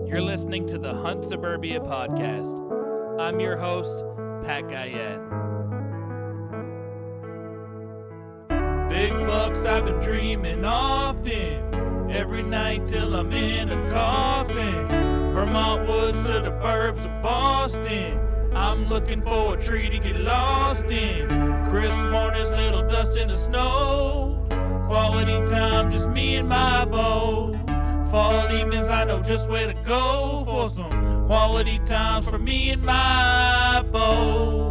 You're listening to the Hunt Suburbia podcast. I'm your host, Pat Guyette. Big bucks I've been dreaming often, every night till I'm in a coffin. Vermont woods to the burbs of Boston, I'm looking for a tree to get lost in. Crisp mornings, little dust in the snow, quality time, just me and my bow. Fall evenings, I know just where to go for some quality times for me and my bow.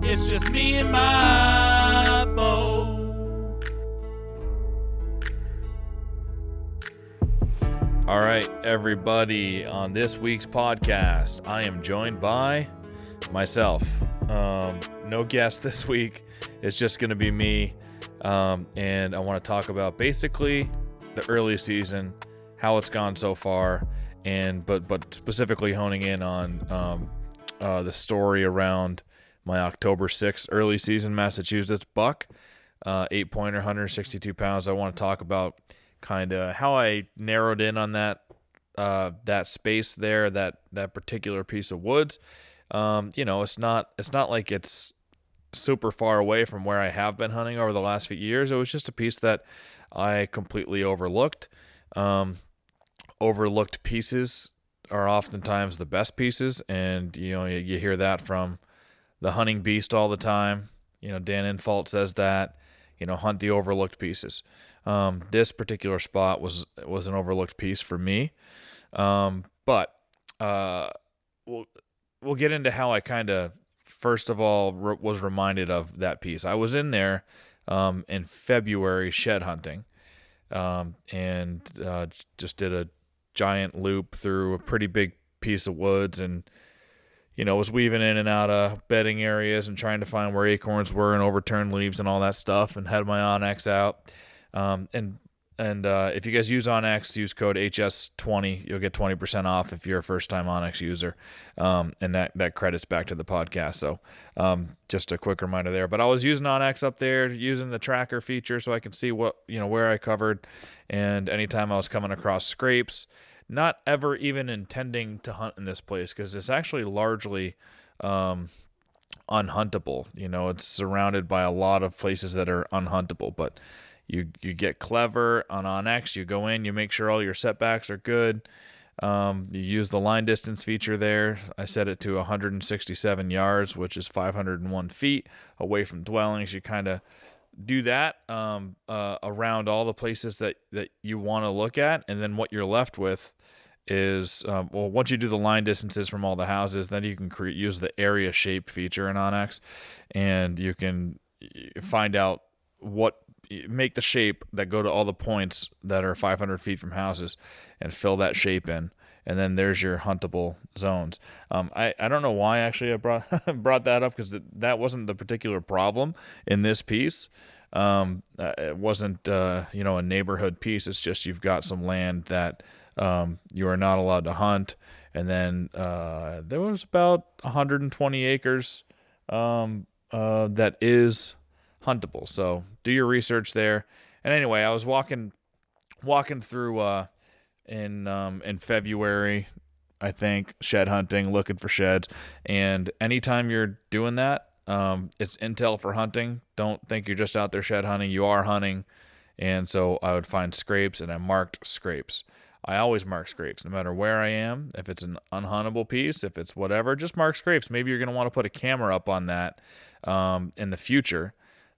It's just me and my bow. All right, everybody, on this week's podcast, I am joined by myself. No guest this week. It's just going to be me. And I want to talk about basically the early season, how it's gone so far, and but specifically honing in on the story around my October 6th early season Massachusetts buck, 8-pointer, 162 pounds. I want to talk about kind of how I narrowed in on that space there, that particular piece of woods. It's not like it's super far away from where I have been hunting over the last few years. It was just a piece that I completely overlooked. Overlooked pieces are oftentimes the best pieces, and you hear that from the hunting beast all the time. Dan Infalt says that, hunt the overlooked pieces. This particular spot was an overlooked piece for me. But we'll get into how I kind of first of all was reminded of that piece. I was in there in February shed hunting, and just did a giant loop through a pretty big piece of woods, and was weaving in and out of bedding areas and trying to find where acorns were and overturned leaves and all that stuff, and had my Onyx out. And if you guys use Onyx, use code HS20. You'll get 20% off if you're a first-time Onyx user, and that credits back to the podcast. So just a quick reminder there. But I was using Onyx up there, using the tracker feature so I can see where I covered, and anytime I was coming across scrapes, not ever even intending to hunt in this place because it's actually largely unhuntable. It's surrounded by a lot of places that are unhuntable, but You get clever on Onyx. You go in, you make sure all your setbacks are good. You use the line distance feature there. I set it to 167 yards, which is 501 feet away from dwellings. You kind of do that around all the places that you want to look at, and then what you're left with is, once you do the line distances from all the houses, then you can use the area shape feature in Onyx, and you can find out make the shape that go to all the points that are 500 feet from houses and fill that shape in. And then there's your huntable zones. I don't know why actually I brought that up, because that wasn't the particular problem in this piece. It wasn't, a neighborhood piece. It's just you've got some land that you are not allowed to hunt. And then there was about 120 acres that is huntable. So do your research there. And anyway, I was walking through in February, I think, shed hunting, looking for sheds. And anytime you're doing that, it's intel for hunting. Don't think you're just out there shed hunting. You are hunting. And so I would find scrapes, and I marked scrapes. I always mark scrapes, no matter where I am. If it's an unhuntable piece, if it's whatever, just mark scrapes. Maybe you're going to want to put a camera up on that in the future.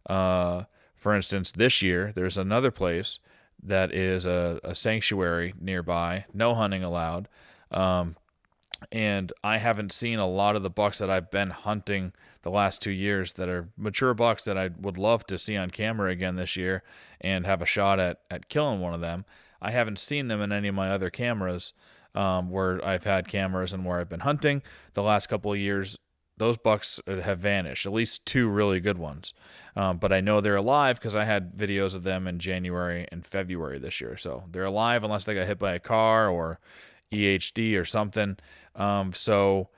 For instance, this year, there's another place that is a sanctuary nearby, no hunting allowed. And I haven't seen a lot of the bucks that I've been hunting the last 2 years that are mature bucks that I would love to see on camera again this year and have a shot at killing one of them. I haven't seen them in any of my other cameras, where I've had cameras and where I've been hunting the last couple of years. Those bucks have vanished, at least 2 really good ones. But I know they're alive because I had videos of them in January and February this year. So they're alive unless they got hit by a car or EHD or something. So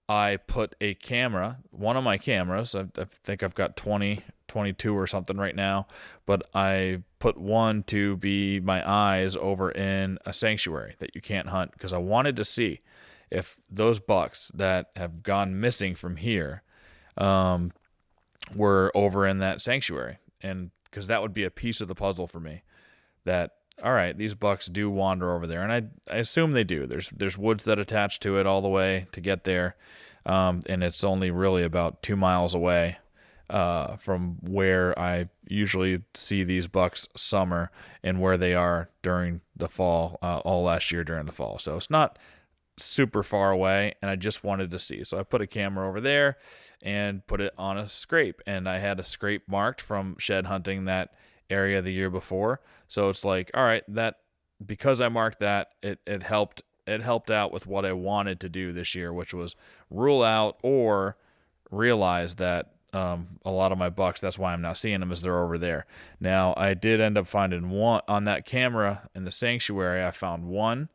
I put a camera, one of my cameras, I think I've got 20 22 or something right now, but I put one to be my eyes over in a sanctuary that you can't hunt, because I wanted to see if those bucks that have gone missing from here were over in that sanctuary. And because that would be a piece of the puzzle for me, that, all right, these bucks do wander over there, and I assume they do. There's woods that attach to it all the way to get there, and it's only really about 2 miles away from where I usually see these bucks summer and where they are during the fall, all last year during the fall. So it's not super far away, and I just wanted to see. So I put a camera over there and put it on a scrape, and I had a scrape marked from shed hunting that area the year before. So it's like, all right, that, because I marked that, it helped out with what I wanted to do this year, which was rule out or realize that a lot of my bucks, that's why I'm not seeing them, is they're over there. Now, I did end up finding one on that camera in the sanctuary. I found one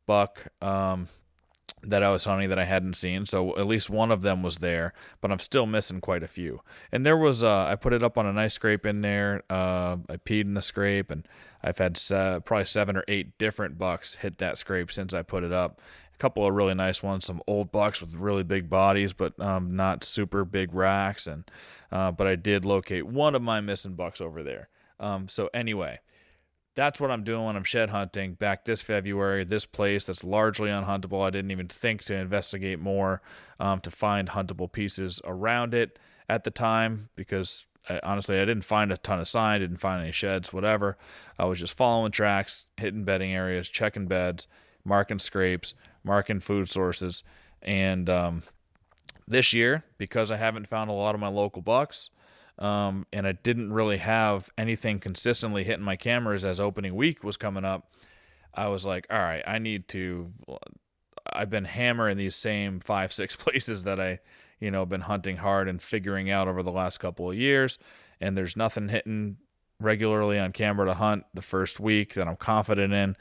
buck that I was hunting that I hadn't seen, so at least one of them was there, but I'm still missing quite a few. And there was I put it up on a nice scrape in there. I peed in the scrape, and I've had probably 7 or 8 different bucks hit that scrape since I put it up. A couple of really nice ones, some old bucks with really big bodies, but not super big racks. And but I did locate one of my missing bucks over there. So anyway, that's what I'm doing when I'm shed hunting back this February. This place that's largely unhuntable. I didn't even think to investigate more to find huntable pieces around it at the time, because honestly, I didn't find a ton of sign, didn't find any sheds, whatever. I was just following tracks, hitting bedding areas, checking beds, marking scrapes, marking food sources. And this year, because I haven't found a lot of my local bucks, and I didn't really have anything consistently hitting my cameras as opening week was coming up, I was like, all right, I've been hammering these same 5-6 places that I, been hunting hard and figuring out over the last couple of years, and there's nothing hitting regularly on camera to hunt the first week that I'm confident in.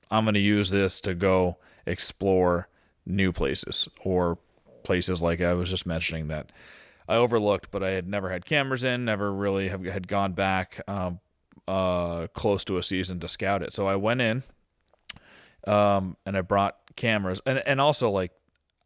I'm going to use this to go explore new places, or places like I was just mentioning that I overlooked, but I had never had cameras in, never really had gone back close to a season to scout it. So I went in and I brought cameras. And also, like,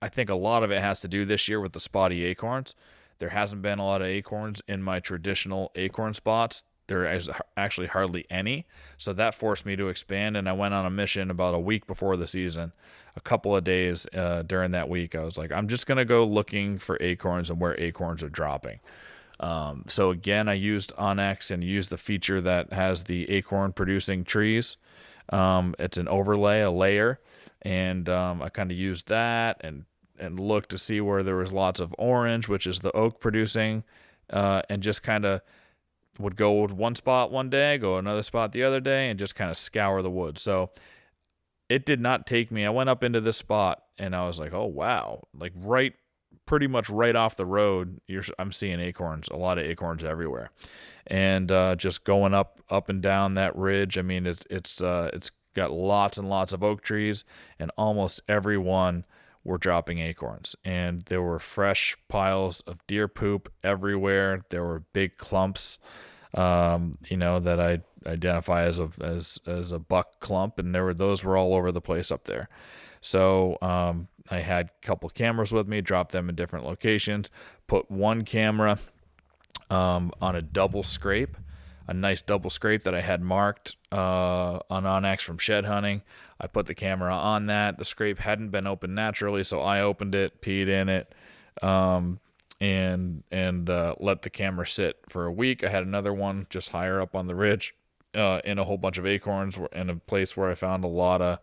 I think a lot of it has to do this year with the spotty acorns. There hasn't been a lot of acorns in my traditional acorn spots. There is actually hardly any. So that forced me to expand, and I went on a mission about a week before the season. A couple of days during that week, I was like, I'm just going to go looking for acorns and where acorns are dropping. So again, I used Onyx and used the feature that has the acorn producing trees. It's an overlay, a layer. And I kind of used that and looked to see where there was lots of orange, which is the oak producing, and just kind of would go with one spot one day, go another spot the other day, and just kind of scour the woods. So it did not take me. I went up into this spot and I was like, oh, wow. Like pretty much right off the road, I'm seeing acorns, a lot of acorns everywhere. And just going up and down that ridge, I mean, it's got lots and lots of oak trees, and almost every one were dropping acorns. And there were fresh piles of deer poop everywhere. There were big clumps, that I identify as a buck clump, and those were all over the place up there. So I had a couple cameras with me, dropped them in different locations, put one camera on a double scrape, a nice double scrape that I had marked on Onyx from shed hunting. I put the camera on that. The scrape hadn't been opened naturally, so I opened it, peed in it, and let the camera sit for a week. I had another one just higher up on the ridge in a whole bunch of acorns in a place where I found a lot of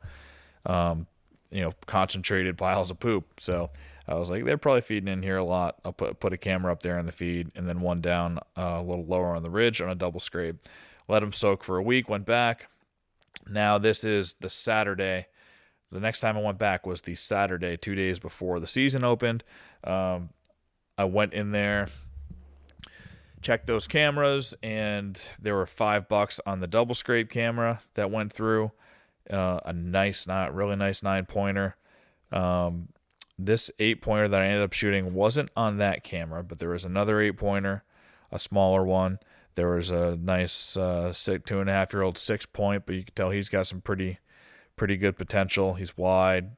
concentrated piles of poop. So I was like, they're probably feeding in here a lot. I'll put a camera up there in the feed, and then one down a little lower on the ridge on a double scrape. Let them soak for a week, went back. Now this is the Saturday. The next time I went back was the Saturday, 2 days before the season opened. I went in there, checked those cameras, and there were 5 bucks on the double scrape camera that went through. A nice, really nice 9-pointer. This 8-pointer that I ended up shooting wasn't on that camera, but there was another 8-pointer a smaller one. There was a nice 2.5-year-old 6-point, but you can tell he's got some pretty good potential. He's wide,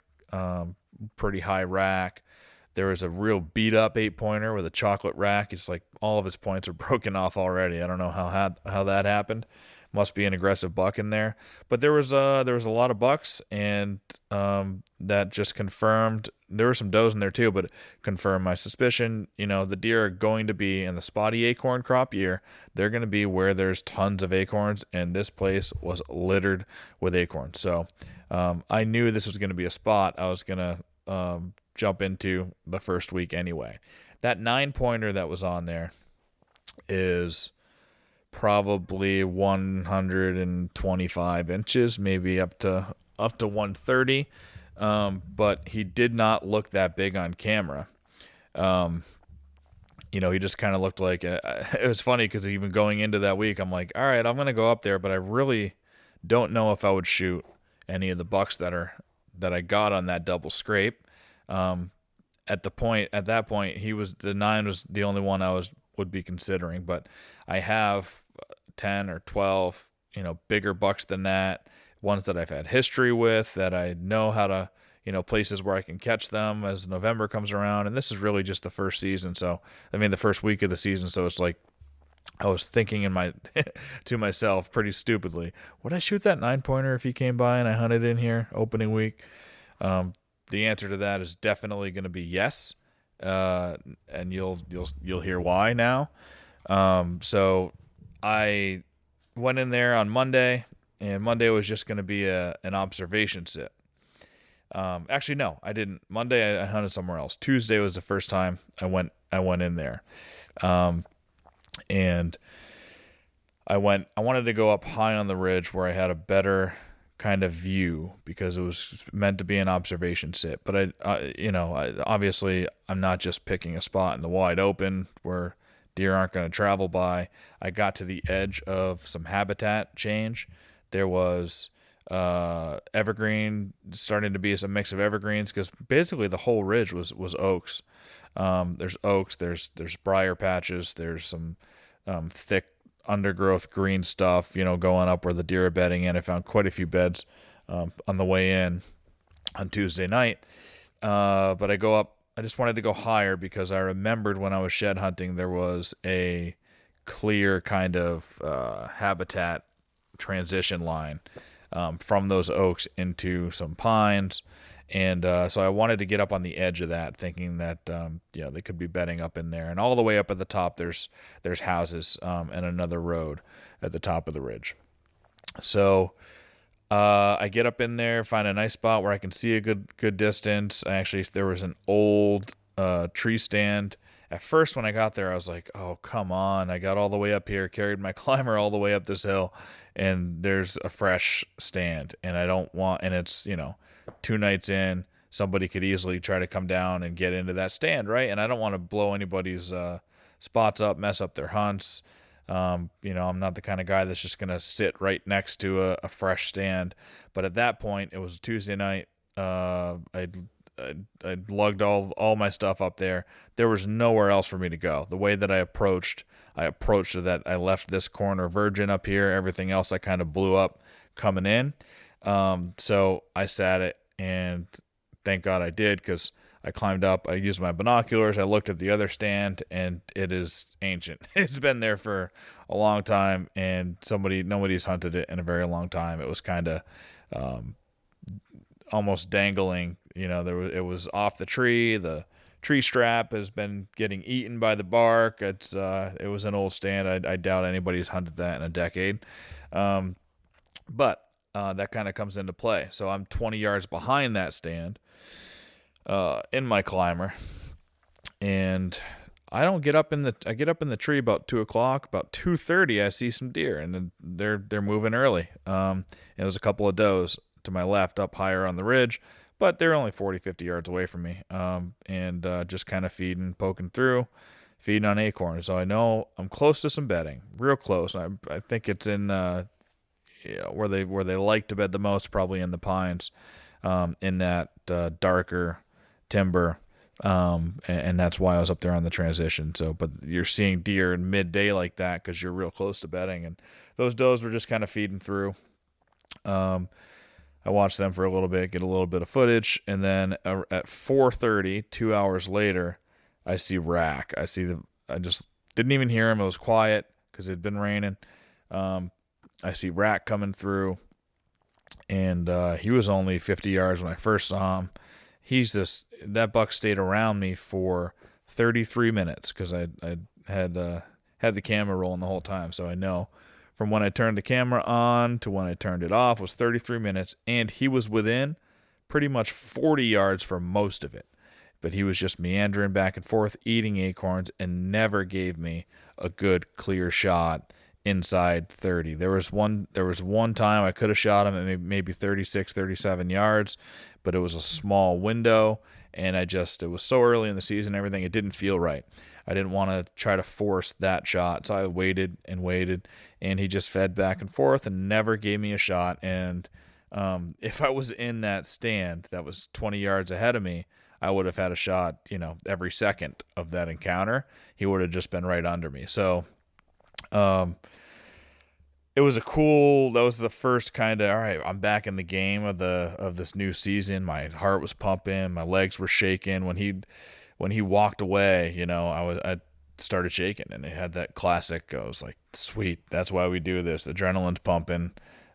pretty high rack. There was a real beat up 8-pointer with a chocolate rack. It's like all of his points are broken off already. I don't know how that happened. Must be an aggressive buck in there. But there was a lot of bucks, and that just confirmed. There were some does in there too, but confirmed my suspicion. The deer are going to be in the spotty acorn crop year. They're going to be where there's tons of acorns, and this place was littered with acorns. So I knew this was going to be a spot I was going to jump into the first week anyway. That 9-pointer that was on there is probably 125 inches, maybe up to 130. But he did not look that big on camera. He just kind of looked like it was funny because even going into that week, I'm like, all right, I'm going to go up there, but I really don't know if I would shoot any of the bucks that I got on that double scrape. At that point, the 9 was the only one I would be considering, but I have 10 or 12, bigger bucks than that, ones that I've had history with, that I know how to, places where I can catch them as November comes around. And this is really just the first season. So, the first week of the season. So it's like, I was thinking to myself pretty stupidly, would I shoot that 9-pointer if he came by and I hunted in here opening week? The answer to that is definitely going to be yes. And you'll hear why now. So I went in there on Monday, and Monday was just going to be an observation sit. Actually, no, I didn't. Monday I hunted somewhere else. Tuesday was the first time I went in there. And I wanted to go up high on the ridge where I had a better kind of view, because it was meant to be an observation sit. But obviously I'm not just picking a spot in the wide open where deer aren't going to travel by. I got to the edge of some habitat change. There was evergreen, starting to be a mix of evergreens, because basically the whole ridge was oaks. There's oaks, there's briar patches, there's some thick undergrowth green stuff, going up where the deer are bedding in. I found quite a few beds on the way in on Tuesday night. But I just wanted to go higher because I remembered when I was shed hunting, there was a clear kind of habitat transition line from those oaks into some pines. And so I wanted to get up on the edge of that, thinking that they could be bedding up in there. And all the way up at the top, there's houses and another road at the top of the ridge. So I get up in there, find a nice spot where I can see a good distance. There was an old tree stand. At first, when I got there, I was like, oh, come on. I got all the way up here, carried my climber all the way up this hill, and there's a fresh stand. And I don't want, and it's, 2 nights in, somebody could easily try to come down and get into that stand, right? And I don't want to blow anybody's spots up, mess up their hunts. I'm not the kind of guy that's just going to sit right next to a fresh stand. But at that point, it was Tuesday night. I lugged all my stuff up there. There was nowhere else for me to go. The way that I approached so that I left this corner virgin up here. Everything else I kind of blew up coming in. So I sat it, and thank God I did, because I climbed up, I used my binoculars, I looked at the other stand, and it is ancient. It's been there for a long time, and nobody's hunted it in a very long time. It was kind of almost dangling. It was off the tree. The tree strap has been getting eaten by the bark. It was an old stand. I doubt anybody's hunted that in a decade. But that kind of comes into play. So I'm 20 yards behind that stand in my climber, and I get up in the tree about 2:00. About 2:30, I see some deer, and they're moving early. And there's a couple of does to my left up higher on the ridge, but they're only 40-50 yards away from me. And just kind of poking through, feeding on acorns. So I know I'm close to some bedding, real close. I think it's in where they like to bed the most, probably in the pines, in that darker timber And that's why I was up there on the transition. So, but you're seeing deer in midday like that because you're real close to bedding, and those does were just kind of feeding through. Um, I watched them for a little bit, get a little bit of footage, and then at 4:30, 2 hours later, I see rack. I just didn't even hear him. It was quiet because it had been raining. I see rack coming through, and he was only 50 yards when I first saw him. That buck stayed around me for 33 minutes because I had the camera rolling the whole time, so I know from when I turned the camera on to when I turned it off was 33 minutes, and he was within pretty much 40 yards for most of it. But he was just meandering back and forth, eating acorns, and never gave me a good, clear shot inside 30. There was one time I could have shot him at maybe 36, 37 yards, but it was a small window, and it was so early in the season, everything, it didn't feel right. I didn't want to try to force that shot, so I waited and waited, and he just fed back and forth and never gave me a shot. And if I was in that stand that was 20 yards ahead of me, I would have had a shot, every second of that encounter. He would have just been right under me. So it was that was the first kind of, all right, I'm back in the game of this new season. My heart was pumping, my legs were shaking. When he walked away, I started shaking, and it had that classic, I was like, sweet, that's why we do this. Adrenaline's pumping.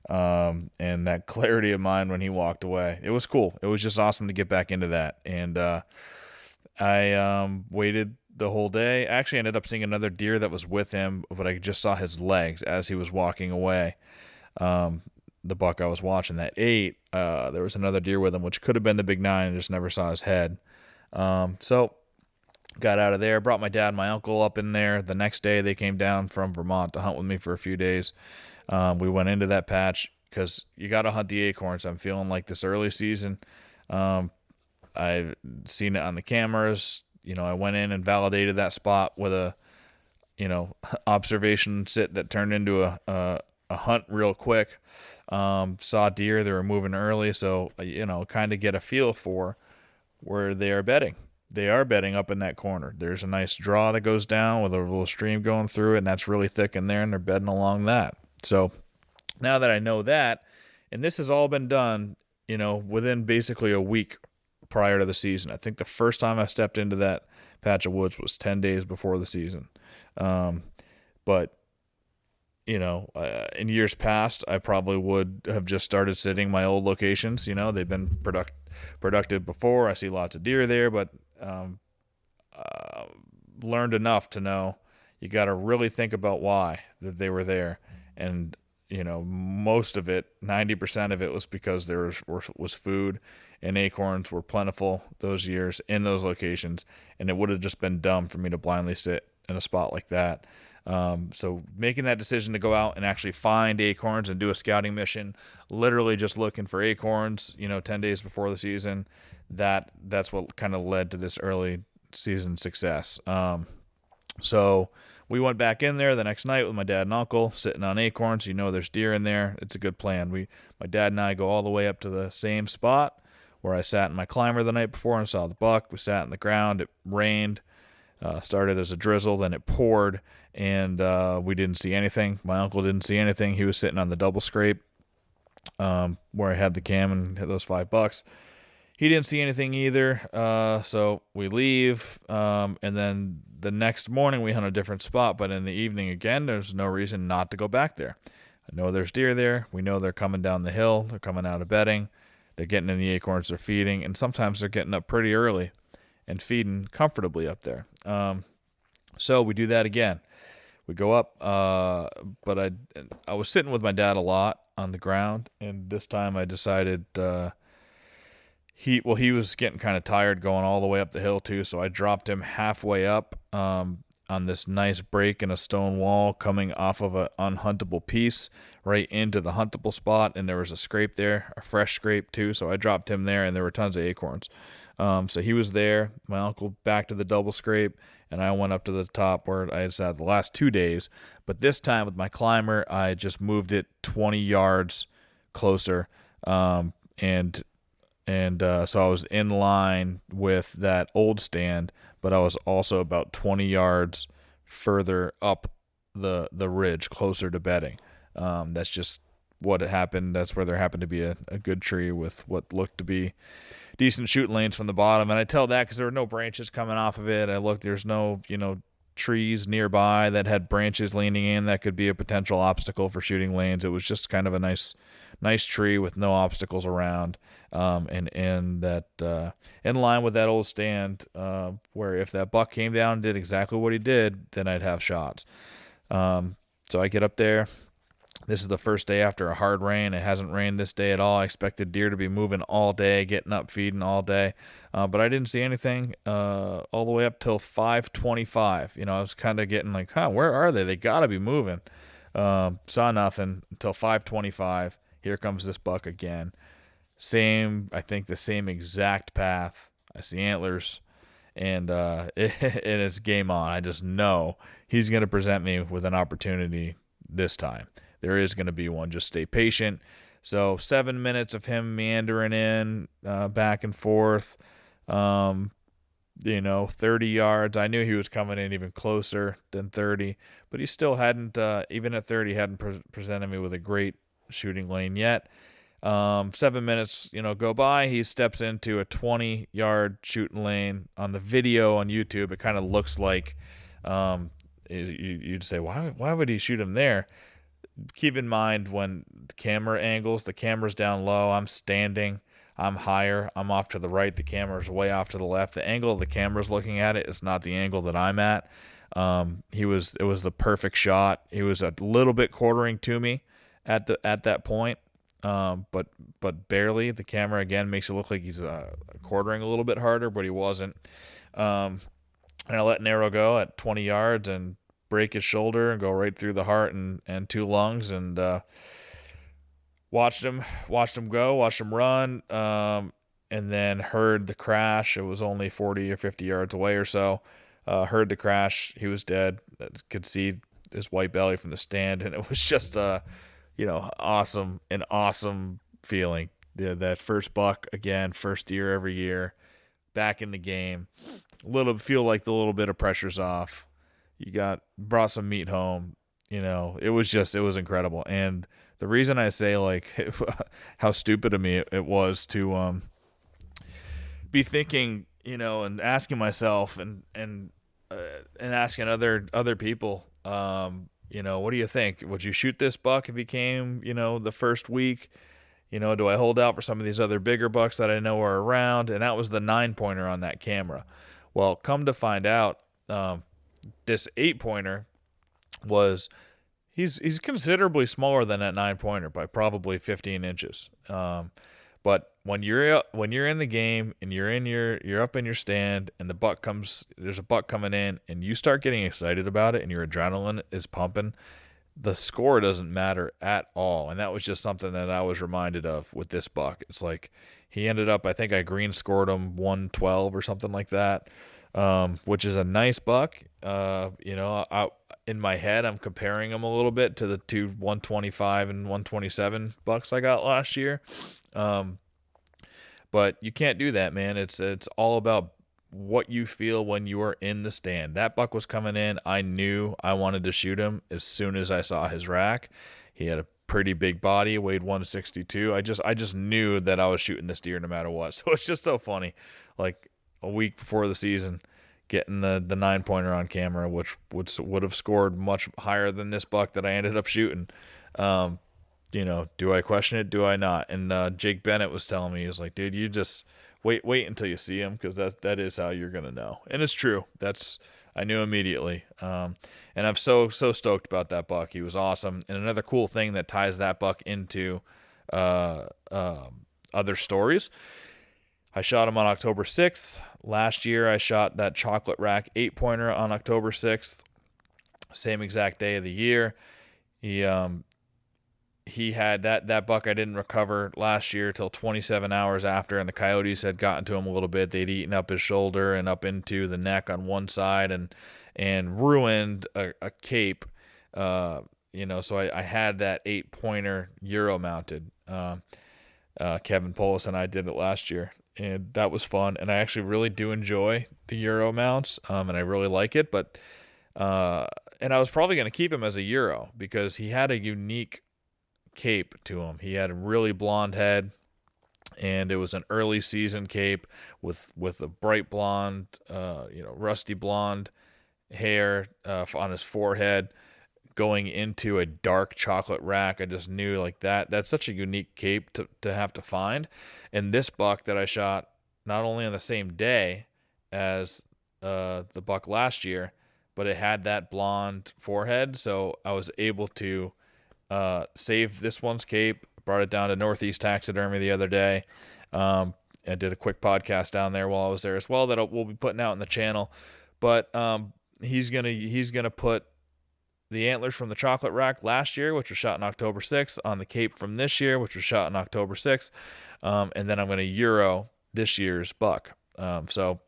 And that clarity of mind when he walked away, it was cool. It was just awesome to get back into that. And I waited the whole day. I actually ended up seeing another deer that was with him, but I just saw his legs as he was walking away. The buck I was watching that ate, there was another deer with him, which could have been the big 9, and just never saw his head. So got out of there, brought my dad and my uncle up in there. The next day they came down from Vermont to hunt with me for a few days. We went into that patch because you got to hunt the acorns. I'm feeling like this early season. I've seen it on the cameras. I went in and validated that spot with a, observation sit that turned into a hunt real quick. Saw deer, they were moving early. So, kind of get a feel for where they are bedding. They are bedding up in that corner. There's a nice draw that goes down with a little stream going through it, and that's really thick in there, and they're bedding along that. So now that I know that, and this has all been done, within basically a week prior to the season. I think the first time I stepped into that patch of woods was 10 days before the season. But in years past, I probably would have just started sitting my old locations. They've been productive before. I see lots of deer there, but learned enough to know you got to really think about why that they were there. And, most of it, 90% of it was because there was food, and acorns were plentiful those years in those locations. And it would have just been dumb for me to blindly sit in a spot like that. So making that decision to go out and actually find acorns and do a scouting mission, literally just looking for acorns, 10 days before the season, that's what kind of led to this early season success. So we went back in there the next night with my dad and uncle sitting on acorns. There's deer in there. It's a good plan. My dad and I go all the way up to the same spot where I sat in my climber the night before and saw the buck. We sat on the ground. It rained. Started as a drizzle, then it poured, and we didn't see anything. My uncle didn't see anything. He was sitting on the double scrape where I had the cam and hit those 5 bucks. He didn't see anything either, so we leave, and then the next morning we hunt a different spot, but in the evening again, there's no reason not to go back there. I know there's deer there. We know they're coming down the hill. They're coming out of bedding. They're getting in the acorns. They're feeding, and sometimes they're getting up pretty early and feeding comfortably up there. So we do that again. We go up, but I was sitting with my dad a lot on the ground, and this time I decided he was getting kind of tired going all the way up the hill too, so I dropped him halfway up on this nice break in a stone wall coming off of an unhuntable piece right into the huntable spot, and there was a scrape there, a fresh scrape too, so I dropped him there, and there were tons of acorns. So he was there, my uncle back to the double scrape, and I went up to the top where I had sat the last 2 days, but this time with my climber, I just moved it 20 yards closer, and And so I was in line with that old stand, but I was also about 20 yards further up the ridge, closer to bedding. That's just what had happened. That's where there happened to be a good tree with what looked to be decent shooting lanes from the bottom. And I tell that because there were no branches coming off of it. I looked, there's no, trees nearby that had branches leaning in that could be a potential obstacle for shooting lanes. It was just kind of a nice tree with no obstacles around. And that in line with that old stand, where if that buck came down and did exactly what he did, then I'd have shots. So I get up there. This is the first day after a hard rain. It hasn't rained this day at all. I expected deer to be moving all day, getting up, feeding all day. But I didn't see anything all the way up till 5:25. I was kind of getting like, where are they? They got to be moving. Saw nothing until 5:25. Here comes this buck again. I think the same exact path. I see antlers, and it's game on. I just know he's going to present me with an opportunity this time. There is going to be one. Just stay patient. So 7 minutes of him meandering in, back and forth, 30 yards. I knew he was coming in even closer than 30, but he still hadn't, even at 30, hadn't presented me with a great shooting lane yet. 7 minutes, go by. He steps into a 20-yard shooting lane. On the video on YouTube, it kind of looks like, you'd say, why would he shoot him there? Keep in mind when the camera angles, the camera's down low, I'm standing, I'm higher, I'm off to the right, the camera's way off to the left. The angle the camera's looking at it is not the angle that I'm at. It was the perfect shot. He was a little bit quartering to me at that point, but barely. The camera again makes it look like he's quartering a little bit harder, but he wasn't. And I let an arrow go at 20 yards and break his shoulder and go right through the heart and two lungs, and watched him go, watched him run, and then heard the crash. It was only 40 or 50 yards away or so. Heard the crash. He was dead. Could see his white belly from the stand, and it was just an awesome feeling. That first buck again, first deer every year, back in the game. Feel like the little bit of pressure's off. You brought some meat home. It was incredible. And the reason I say how stupid of me it was to be thinking, and asking myself and asking other people, what do you think? Would you shoot this buck if he came, the first week? Do I hold out for some of these other bigger bucks that I know are around? And that was the 9-pointer on that camera. Well, come to find out, this 8-pointer he's considerably smaller than that 9-pointer by probably 15 inches. But when you're in the game and you're up in your stand and there's a buck coming in and you start getting excited about it and your adrenaline is pumping, the score doesn't matter at all. And that was just something that I was reminded of with this buck. It's like he ended up, I think I green scored him 112 or something like that. Which is a nice buck. In my head, I'm comparing them a little bit to the two 125 and 127 bucks I got last year. But you can't do that, man. It's all about what you feel when you are in the stand. That buck was coming in. I knew I wanted to shoot him as soon as I saw his rack. He had a pretty big body, weighed 162. I just knew that I was shooting this deer no matter what. So it's just so funny. Like, a week before the season, getting the 9-pointer on camera, which would have scored much higher than this buck that I ended up shooting. Do I question it? Do I not? And Jake Bennett was telling me, he was like, dude, you just wait until you see him, because that is how you're gonna know. And it's true. I knew immediately. And I'm so stoked about that buck. He was awesome. And another cool thing that ties that buck into other stories. I shot him on October 6th. Last year, I shot that chocolate rack 8-pointer on October 6th. Same exact day of the year. He had that buck I didn't recover last year till 27 hours after, and the coyotes had gotten to him a little bit. They'd eaten up his shoulder and up into the neck on one side and ruined a cape. So I had that 8-pointer Euro mounted. Kevin Polis and I did it last year, and that was fun. And I actually really do enjoy the Euro mounts, and I really like it. But and I was probably going to keep him as a Euro because he had a unique cape to him. He had a really blonde head, and it was an early season cape with a bright blonde, rusty blonde hair on his forehead, going into a dark chocolate rack. I just knew like that's such a unique cape to have to find. And this buck that I shot not only on the same day as the buck last year, but it had that blonde forehead, so I was able to save this one's cape. Brought it down to Northeast Taxidermy the other day. I did a quick podcast down there while I was there as well that we'll be putting out on the channel. But he's gonna put the antlers from the chocolate rack last year, which was shot on October 6th, on the cape from this year, which was shot on October 6th. And then I'm going to Euro this year's buck. So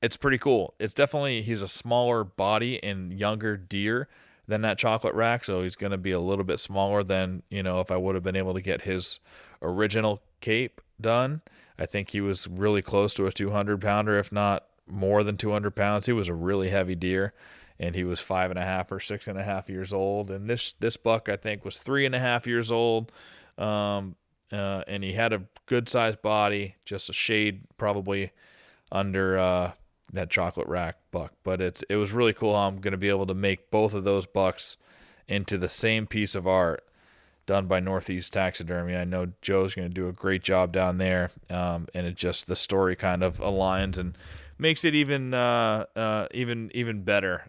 it's pretty cool. It's definitely, he's a smaller body and younger deer than that chocolate rack. So he's going to be a little bit smaller than, if I would have been able to get his original cape done. I think he was really close to a 200 pounder, if not more than 200 pounds. He was a really heavy deer. And he was 5.5 or 6.5 years old. And this buck, I think, was 3.5 years old. And he had a good sized body, just a shade probably under that chocolate rack buck. But it was really cool how I'm going to be able to make both of those bucks into the same piece of art done by Northeast Taxidermy. I know Joe's going to do a great job down there. And it just, the story kind of aligns and makes it even better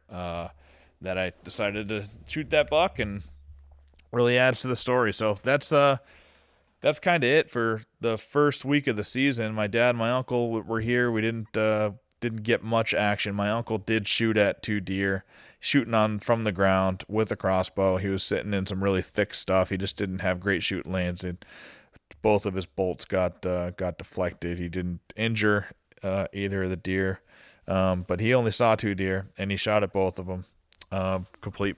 that I decided to shoot that buck, and really adds to the story. So that's kind of it for the first week of the season. My dad and my uncle were here. We didn't get much action. My uncle did shoot at 2 deer, shooting on from the ground with a crossbow. He was sitting in some really thick stuff. He just didn't have great shooting lands. Both of his bolts got deflected. He didn't injure either of the deer, but he only saw 2 deer, and he shot at both of them. Complete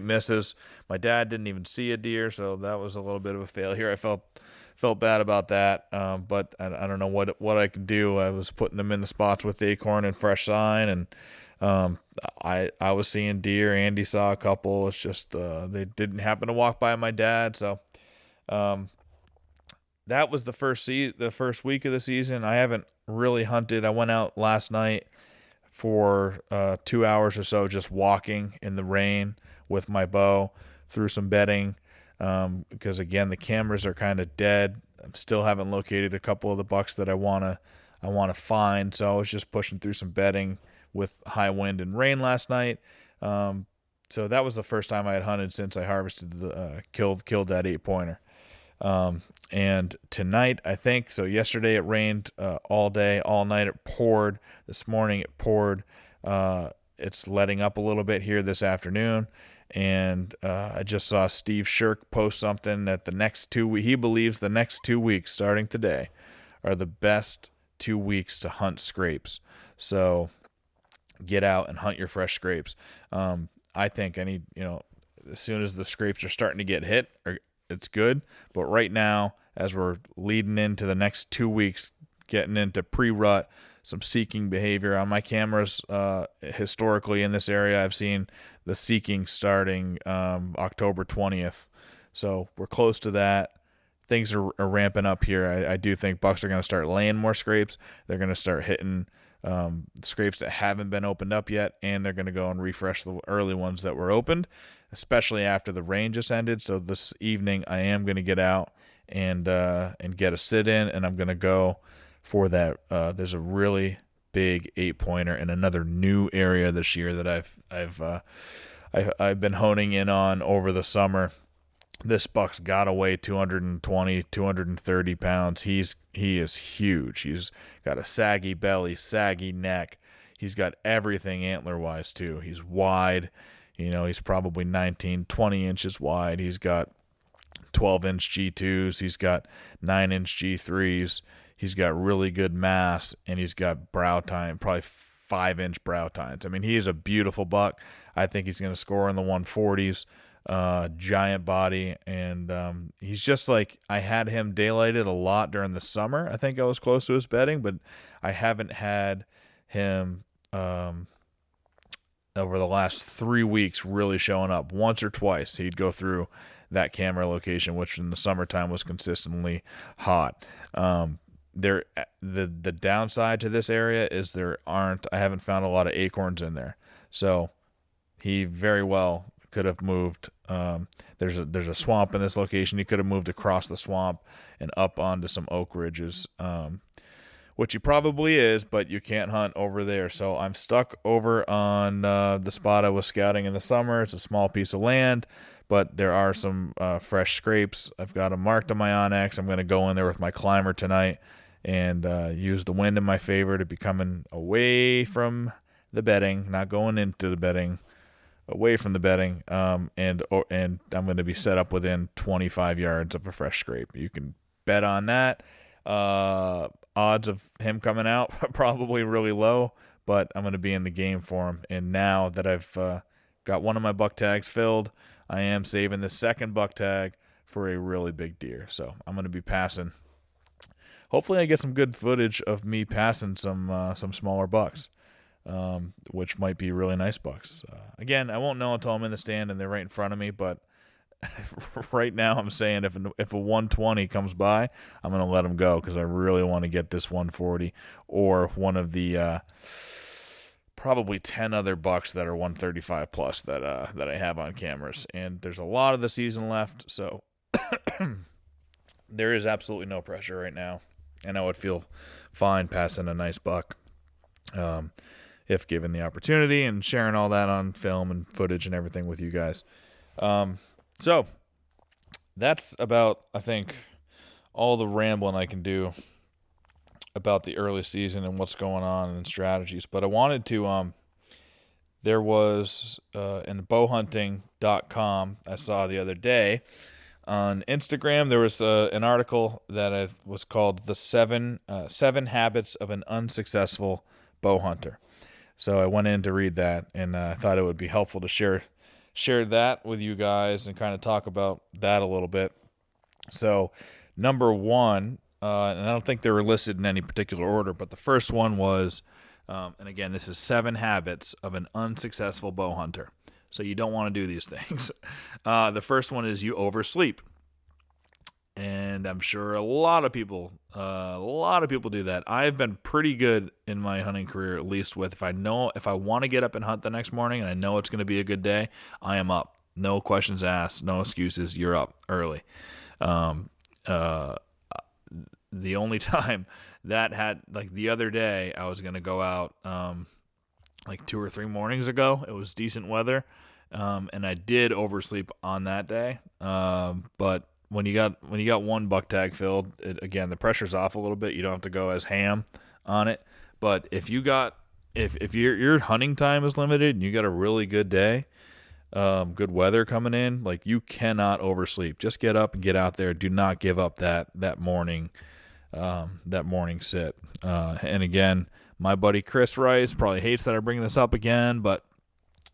misses. My dad didn't even see a deer, so that was a little bit of a failure. I felt bad about that, but I don't know what I could do. I was putting them in the spots with Acorn and Fresh Sign, and I was seeing deer. Andy saw a couple. It's just they didn't happen to walk by my dad, so that was the first week of the season. I haven't really hunted. I went out last night for 2 hours or so, just walking in the rain with my bow, through some bedding, because again, the cameras are kind of dead. I still haven't located a couple of the bucks that I wanna find. So I was just pushing through some bedding with high wind and rain last night. So that was the first time I had hunted since I harvested killed that 8-pointer. And tonight, I think, so yesterday it rained all day, all night. It poured. This morning it poured. It's letting up a little bit here this afternoon. And I just saw Steve Shirk post something that he believes the next 2 weeks, starting today, are the best 2 weeks to hunt scrapes. So get out and hunt your fresh scrapes. I think as soon as the scrapes are starting to get hit, it's good. But right now, as we're leading into the next 2 weeks, getting into pre-rut, some seeking behavior on my cameras, historically in this area, I've seen the seeking starting October 20th. So we're close to that. Things are ramping up here. I do think bucks are going to start laying more scrapes. They're going to start hitting scrapes that haven't been opened up yet, and they're going to go and refresh the early ones that were opened, especially after the rain just ended. So this evening I am going to get out and get a sit in, and I'm going to go for that. There's a really big 8-pointer in another new area this year that I've been honing in on over the summer. This buck's got to weigh 220, 230 pounds. He is huge. He's got a saggy belly, saggy neck. He's got everything antler-wise, too. He's wide. He's probably 19, 20 inches wide. He's got 12-inch G2s. He's got 9-inch G3s. He's got really good mass, and he's got brow tine, probably 5-inch brow tines. I mean, he is a beautiful buck. I think he's going to score in the 140s. giant body, and he's just like, I had him daylighted a lot during the summer. I think I was close to his bedding, but I haven't had him over the last 3 weeks really showing up. Once or twice he'd go through that camera location, which in the summertime was consistently hot. The downside to this area is I haven't found a lot of acorns in there, so he very well could have moved. There's a swamp in this location. He could have moved across the swamp and up onto some oak ridges, which he probably is, but you can't hunt over there. So I'm stuck over on the spot I was scouting in the summer. It's a small piece of land, but there are some fresh scrapes. I've got them marked on my Onyx. I'm going to go in there with my climber tonight and use the wind in my favor to be coming away from the bedding, not going into the bedding, away from the bedding, and I'm going to be set up within 25 yards of a fresh scrape. You can bet on that. Odds of him coming out probably really low, but I'm going to be in the game for him. And now that I've got one of my buck tags filled, I am saving the second buck tag for a really big deer. So I'm going to be passing. Hopefully I get some good footage of me passing some smaller bucks, which might be really nice bucks. Again, I won't know until I'm in the stand and they're right in front of me, but right now I'm saying if a 120 comes by, I'm going to let him go because I really want to get this 140 or one of the probably 10 other bucks that are 135 plus that I have on cameras. And there's a lot of the season left, so there is absolutely no pressure right now. And I would feel fine passing a nice buck if given the opportunity and sharing all that on film and footage and everything with you guys. So that's about, I think, all the rambling I can do about the early season and what's going on and strategies. But I wanted to, there was in bowhunting.com I saw the other day on Instagram, there was an article that was called the seven habits of an unsuccessful bowhunter. So I went in to read that, and I thought it would be helpful to share that with you guys and kind of talk about that a little bit. So number one, and I don't think they were listed in any particular order, but the first one was, and again, this is 7 habits of an unsuccessful bowhunter. So you don't want to do these things. The first one is you oversleep. And I'm sure a lot of people do that. I've been pretty good in my hunting career, at least with if I want to get up and hunt the next morning and I know it's going to be a good day, I am up. No questions asked, no excuses. You're up early. The only time that had, like the other day, I was going to go out like 2 or 3 mornings ago. It was decent weather, and I did oversleep on that day. But when you got one buck tag filled, again, the pressure's off a little bit. You don't have to go as ham on it. But if your hunting time is limited and you got a really good day, good weather coming in, like you cannot oversleep. Just get up and get out there. Do not give up that morning sit. And again, my buddy Chris Rice probably hates that I bring this up again, but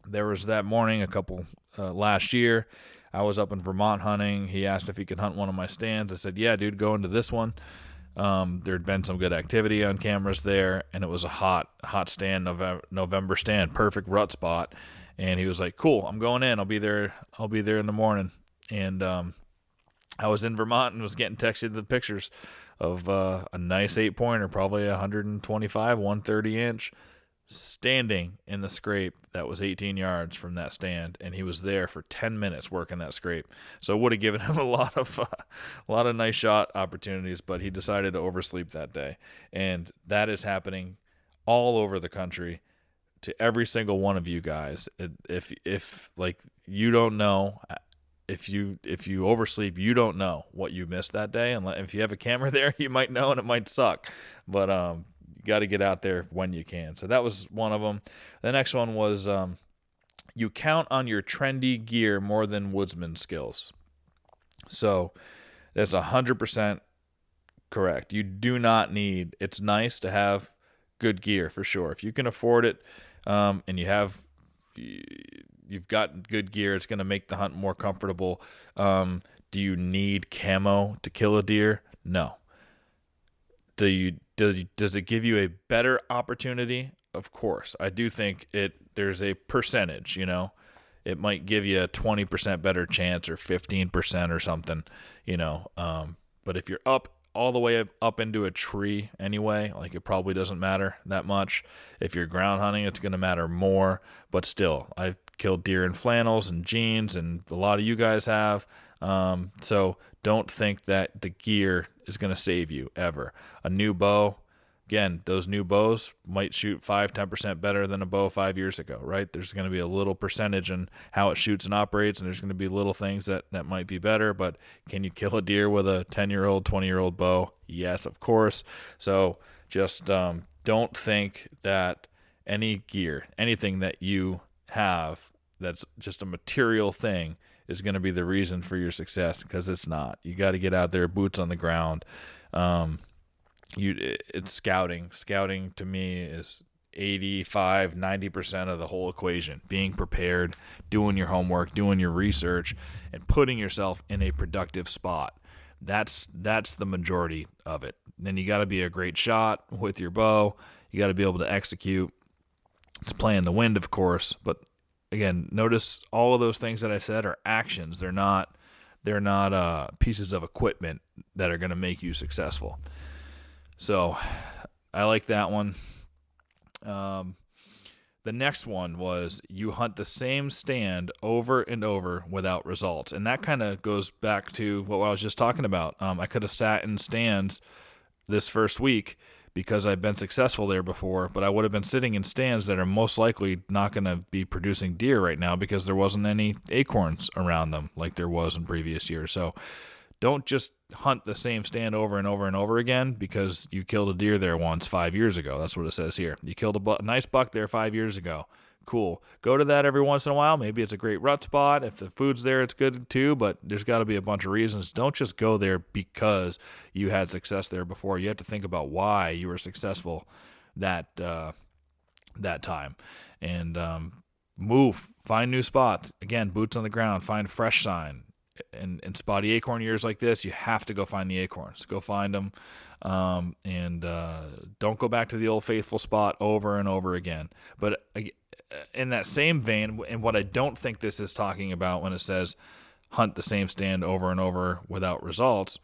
there was that morning a couple last year. I was up in Vermont hunting. He asked if he could hunt one of my stands. I said, yeah, dude, go into this one. There'd been some good activity on cameras there, and it was a hot stand, November stand, perfect rut spot. And he was like, cool, I'm going in. I'll be there in the morning. And I was in Vermont and was getting texted the pictures of a nice 8-pointer, probably 125, 130 inch, standing in the scrape that was 18 yards from that stand, and he was there for 10 minutes working that scrape. So it would have given him a lot of nice shot opportunities, but he decided to oversleep that day. And that is happening all over the country to every single one of you guys. If like you don't know, if you oversleep, you don't know what you missed that day. And if you have a camera there, you might know, and it might suck. But you got to get out there when you can. So that was one of them. The next one was you count on your trendy gear more than woodsman skills. So that's 100% correct. You do not need. It's nice to have good gear for sure. If you can afford it, and you have you've got good gear. It's going to make the hunt more comfortable. Do you need camo to kill a deer? No. Does it give you a better opportunity? Of course. I do think there's a percentage, It might give you a 20% better chance or 15% or something, But if you're all the way up into a tree anyway, like, it probably doesn't matter that much. If you're ground hunting, it's going to matter more. But still, I've killed deer in flannels and jeans, and a lot of you guys have. So don't think that the gear is going to save you ever. A new bow, again, those new bows might shoot 5-10% better than a bow 5 years ago, right? There's going to be a little percentage in how it shoots and operates, and there's going to be little things that might be better. But can you kill a deer with a 10-year-old, 20-year-old bow? Yes, of course. So just don't think that any gear, anything that you have that's just a material thing, is going to be the reason for your success, because it's not. You got to get out there, boots on the ground. It's scouting. Scouting to me is 85-90% of the whole equation. Being prepared, doing your homework, doing your research, and putting yourself in a productive spot. That's the majority of it. Then you got to be a great shot with your bow. You got to be able to execute. It's playing the wind, of course, but again, notice all of those things that I said are actions. They're not pieces of equipment that are going to make you successful. So I like that one. The next one was you hunt the same stand over and over without results. And that kind of goes back to what I was just talking about. I could have sat in stands this first week because I've been successful there before, but I would have been sitting in stands that are most likely not going to be producing deer right now because there wasn't any acorns around them like there was in previous years. So don't just hunt the same stand over and over and over again because you killed a deer there once 5 years ago. That's what it says here. You killed a nice buck there 5 years ago. Cool. Go to that every once in a while. Maybe it's a great rut spot. If the food's there, it's good too, but there's got to be a bunch of reasons. Don't just go there because you had success there before. You have to think about why you were successful that time. And move. Find new spots. Again, boots on the ground. Find fresh sign. In spotty acorn years like this, you have to go find the acorns. Go find them. And don't go back to the old faithful spot over and over again. But in that same vein, and what I don't think this is talking about when it says hunt the same stand over and over without results,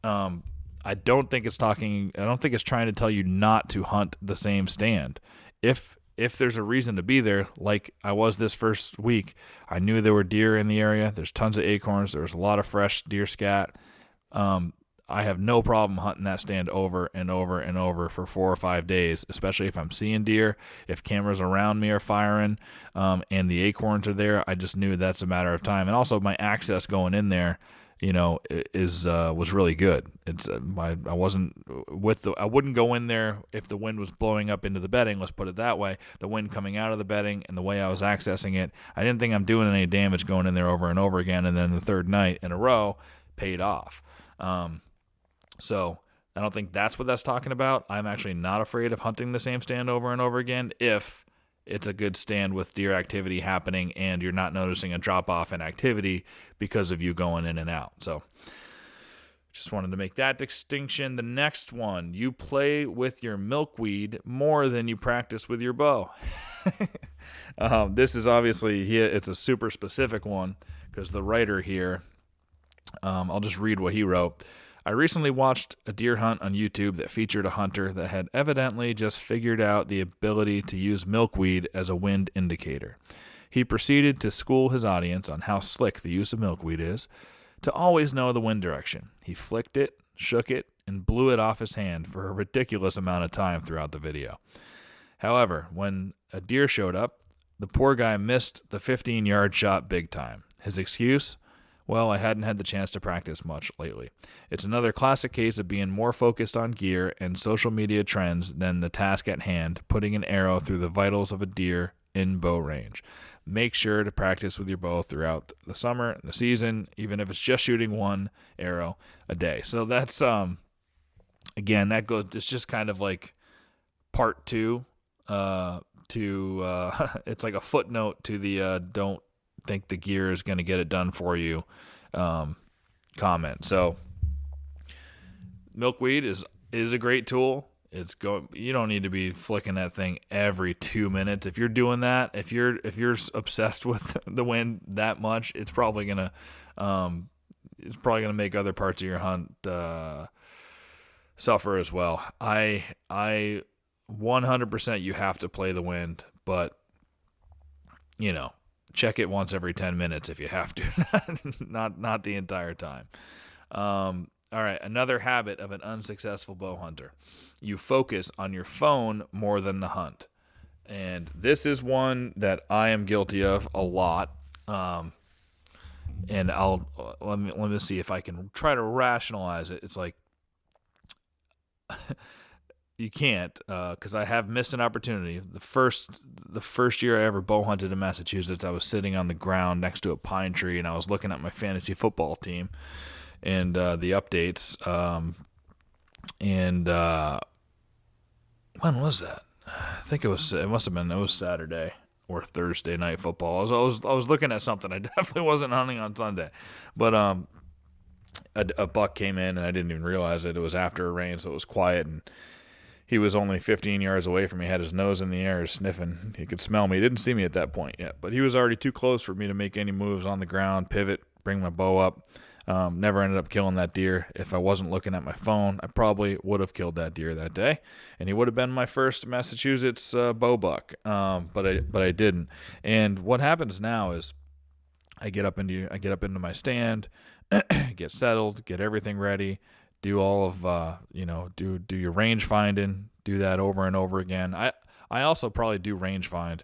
I don't think it's trying to tell you not to hunt the same stand. If there's a reason to be there, like I was this first week, I knew there were deer in the area. There's tons of acorns. There's a lot of fresh deer scat. I have no problem hunting that stand over and over and over for 4 or 5 days, especially if I'm seeing deer, if cameras around me are firing, and the acorns are there. I just knew that's a matter of time. And also my access going in there, was really good. I wouldn't go in there if the wind was blowing up into the bedding. Let's put it that way. The wind coming out of the bedding and the way I was accessing it, I didn't think I'm doing any damage going in there over and over again. And then the third night in a row paid off. So I don't think that's what that's talking about. I'm actually not afraid of hunting the same stand over and over again if it's a good stand with deer activity happening and you're not noticing a drop-off in activity because of you going in and out. So just wanted to make that distinction. The next one, you play with your milkweed more than you practice with your bow. This is obviously, it's a super specific one because the writer here, I'll just read what he wrote. I recently watched a deer hunt on YouTube that featured a hunter that had evidently just figured out the ability to use milkweed as a wind indicator. He proceeded to school his audience on how slick the use of milkweed is, to always know the wind direction. He flicked it, shook it, and blew it off his hand for a ridiculous amount of time throughout the video. However, when a deer showed up, the poor guy missed the 15-yard shot big time. His excuse? Well, I hadn't had the chance to practice much lately. It's another classic case of being more focused on gear and social media trends than the task at hand, putting an arrow through the vitals of a deer in bow range. Make sure to practice with your bow throughout the summer and the season, even if it's just shooting one arrow a day. So that's, again, it's just kind of like part two, to it's like a footnote to the don't think the gear is going to get it done for you comment. So milkweed is a great tool. You don't need to be flicking that thing every 2 minutes. If you're doing that, if you're obsessed with the wind that much, it's probably gonna make other parts of your hunt suffer as well. I 100% you have to play the wind, but check it once every 10 minutes if you have to, not the entire time. All right, another habit of an unsuccessful bow hunter. You focus on your phone more than the hunt. And this is one that I am guilty of a lot. And let me see if I can try to rationalize it. It's like you can't, because I have missed an opportunity. The first year I ever bow hunted in Massachusetts, I was sitting on the ground next to a pine tree, and I was looking at my fantasy football team and the updates. When was that? I think it was Saturday or Thursday night football. I was looking at something. I definitely wasn't hunting on Sunday, but a buck came in, and I didn't even realize it. It was after a rain, so it was quiet, and he was only 15 yards away from me, had his nose in the air, sniffing. He could smell me. He didn't see me at that point yet, but he was already too close for me to make any moves on the ground, pivot, bring my bow up. Never ended up killing that deer. If I wasn't looking at my phone, I probably would have killed that deer that day, and he would have been my first Massachusetts bow buck. But I didn't. And what happens now is I get up into my stand, get settled, get everything ready, do all of do your range finding, do that over and over again. I also probably do range find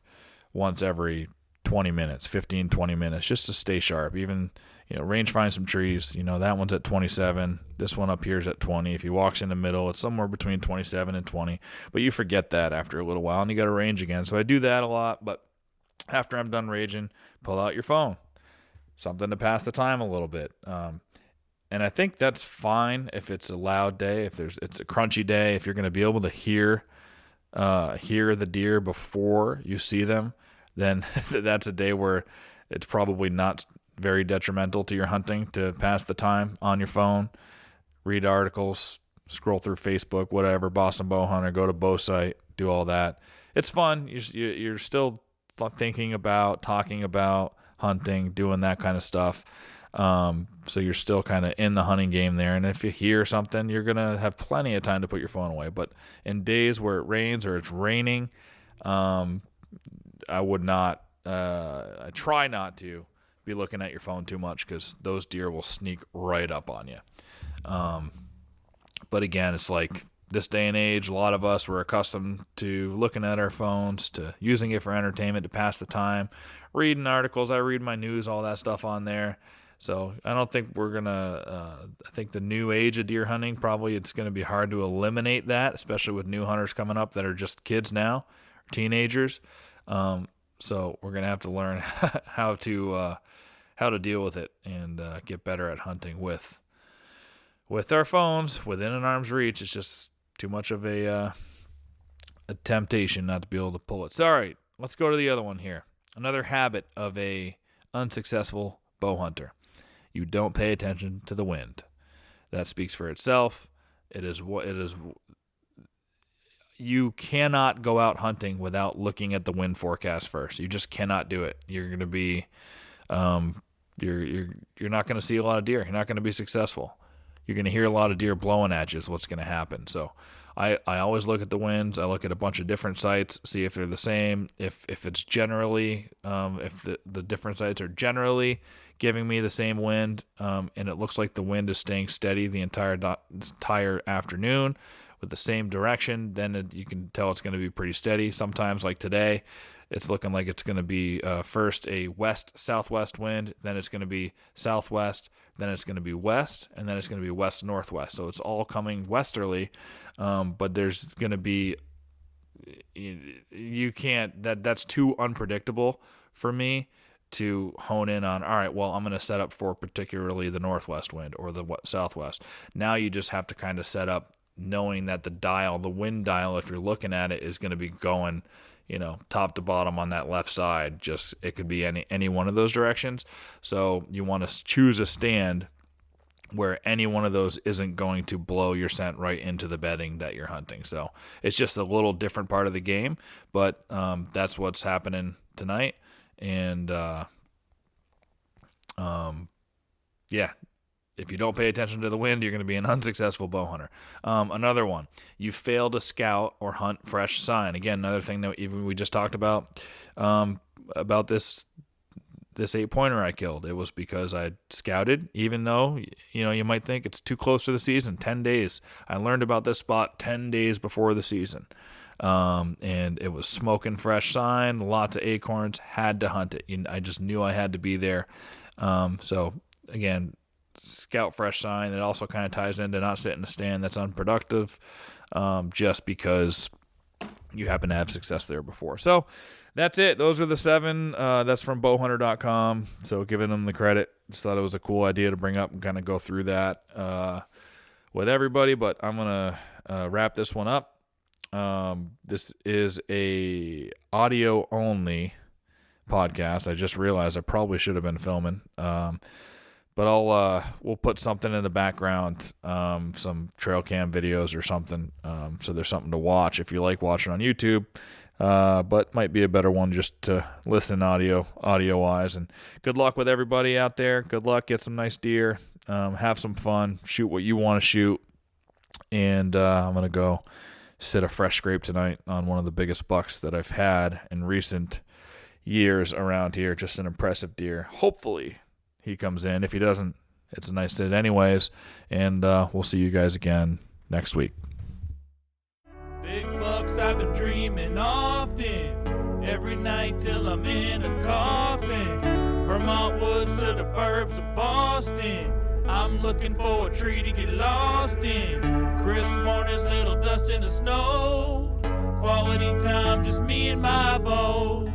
once every 20 minutes, 15, 20 minutes, just to stay sharp. Even range find some trees. That one's at 27. This one up here is at 20. If he walks in the middle, it's somewhere between 27 and 20. But you forget that after a little while, and you got to range again. So I do that a lot. But after I'm done ranging, pull out your phone. Something to pass the time a little bit. And I think that's fine if it's a loud day, if it's a crunchy day, if you're going to be able to hear the deer before you see them, then that's a day where it's probably not very detrimental to your hunting to pass the time on your phone, read articles, scroll through Facebook, whatever, Boston Bowhunter, go to Bow Site, do all that. It's fun. You're still thinking about, talking about hunting, doing that kind of stuff. So you're still kind of in the hunting game there. And if you hear something, you're going to have plenty of time to put your phone away. But in days where it rains or it's raining, I try not to be looking at your phone too much, because those deer will sneak right up on you. But again, it's like this day and age, a lot of us were accustomed to looking at our phones, to using it for entertainment, to pass the time, reading articles. I read my news, all that stuff on there. So I don't think we're going to, I think the new age of deer hunting, probably it's going to be hard to eliminate that, especially with new hunters coming up that are just kids now, or teenagers. So we're going to have to learn how to deal with it and get better at hunting with our phones within an arm's reach. It's just too much of a temptation not to be able to pull it. So, all right, let's go to the other one here. Another habit of a unsuccessful bow hunter. You don't pay attention to the wind. That speaks for itself. It is. You cannot go out hunting without looking at the wind forecast first. You just cannot do it. You're going to be, you're not going to see a lot of deer. You're not going to be successful. You're going to hear a lot of deer blowing at you is what's going to happen. So I always look at the winds. I look at a bunch of different sites, see if they're the same. If it's generally, if the different sites are generally giving me the same wind, and it looks like the wind is staying steady the entire afternoon with the same direction, then you can tell it's going to be pretty steady. Sometimes, like today, it's looking like it's going to be first a west-southwest wind, then it's going to be southwest, then it's going to be west, and then it's going to be west-northwest. So it's all coming westerly, but there's going to be, that's too unpredictable for me to hone in on. All right, well, I'm going to set up for particularly the northwest wind or the southwest. Now you just have to kind of set up knowing that the wind dial, if you're looking at it, is going to be going, top to bottom on that left side. Just it could be any one of those directions. So you want to choose a stand where any one of those isn't going to blow your scent right into the bedding that you're hunting. So it's just a little different part of the game, but that's what's happening tonight. And yeah, if you don't pay attention to the wind, you're going to be an unsuccessful bow hunter. Another one, you fail to scout or hunt fresh sign. Again, another thing that even we just talked about this 8-pointer I killed. It was because I scouted, even though, you might think it's too close to the season, 10 days. I learned about this spot 10 days before the season. And it was smoking fresh sign, lots of acorns, had to hunt it. I just knew I had to be there. So again, scout fresh sign. It also kind of ties into not sitting in a stand that's unproductive, just because you happen to have success there before. So that's it. Those are the 7. That's from bowhunter.com. So giving them the credit. Just thought it was a cool idea to bring up and kind of go through that with everybody. But I'm going to wrap this one up. This is a audio only podcast. I just realized I probably should have been filming. But we'll put something in the background, some trail cam videos or something. So there's something to watch if you like watching on YouTube. But might be a better one just to listen audio wise. And good luck with everybody out there. Good luck. Get some nice deer. Have some fun. Shoot what you want to shoot. And I'm going to go sit a fresh scrape tonight on one of the biggest bucks that I've had in recent years around here. Just an impressive deer. Hopefully he comes in. If he doesn't, it's a nice sit anyways. And we'll see you guys again next week. Big bucks I've been dreaming often, every night till I'm in a coffin. Vermont woods to the burbs of Boston, I'm looking for a tree to get lost in. Crisp mornings, little dust in the snow, quality time, just me and my bow.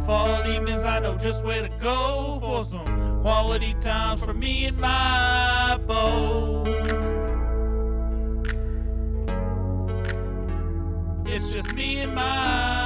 Fall evenings, I know just where to go for some quality times for me and my bow. It's just me and my